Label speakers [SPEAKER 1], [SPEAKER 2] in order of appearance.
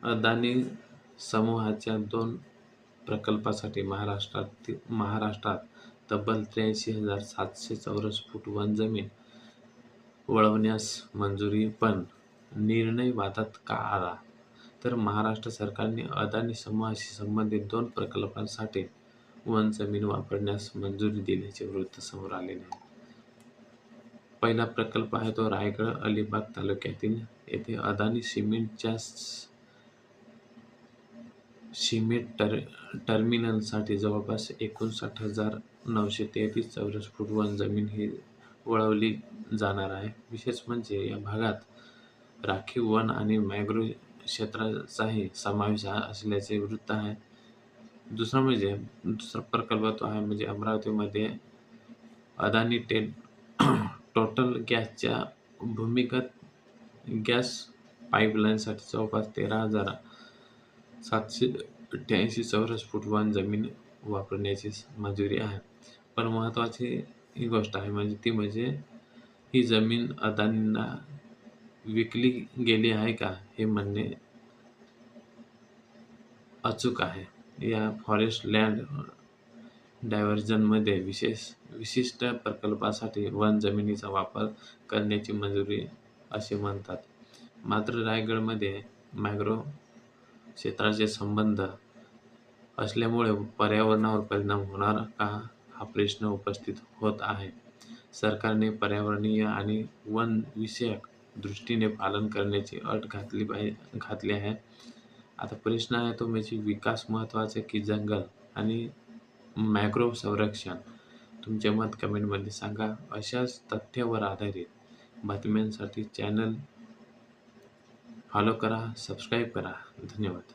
[SPEAKER 1] अदानी समूहाच्या 2 प्रकल्पासाठी महाराष्ट्रात तब्बल 83,700 चौरस फूट वनजमीन वळवण्यास मंजुरी, पण निर्णय वादात का आला? तर महाराष्ट्र सरकारने अदानी समूहाशी संबंधित 2 प्रकल्पांसाठी वनजमीन वापरण्यास मंजुरी दिल्याचे वृत्त समोर आलेले आहे. पहिला प्रकल्प आहे तो रायगड अलिबाग तालुक्यातील. येथे अदानी सिमेंटच्या सिमेंट टर्मिनलसाठी जवळपास 59,933 चौरस फूट वनजमीन ही वळवली जाणार आहे. विशेष म्हणजे या भागात राखीव वन आणि मॅंग्रोव्ह क्षेत्राचाही समावेश असल्याचे वृत्त आहे. दुसरा प्रकल्प तो आहे म्हणजे अमरावतीमध्ये अदानी टोटल गॅसच्या भूमिगत गॅस पाईपलाईनसाठी जवळपास 13,788 चौरस फूट वनजमीन वापरण्याची मंजुरी आहे. पण महत्त्वाची ही गोष्ट आहे म्हणजे ही जमीन अदानींना विकली गेली आहे का, हे म्हणणे अचूक आहे. या फॉरेस्ट लँड डायव्हर्जनमध्ये विशिष्ट प्रकल्पासाठी वन जमिनीचा वापर करण्याची मंजुरी असे म्हणतात. मात्र रायगडमध्ये मॅंग्रोव्ह क्षेत्राचे संबंध असल्यामुळे पर्यावरणावर परिणाम होणार का, हा प्रश्न उपस्थित होत आहे. सरकारने पर्यावरणीय आणि वनविषयक दृष्टीने पालन करण्याची अट घातली आहे. आता प्रश्न आहे तो म्हणजे विकास महत्त्वाचा की जंगल आणि मॅंग्रोव्ह संरक्षण? तुमचे मत कमेंटमध्ये सांगा. अशाच तथ्यावर आधारित बातम्यांसाठी चॅनल फॉलो करा, सबस्क्राईब करा. धन्यवाद.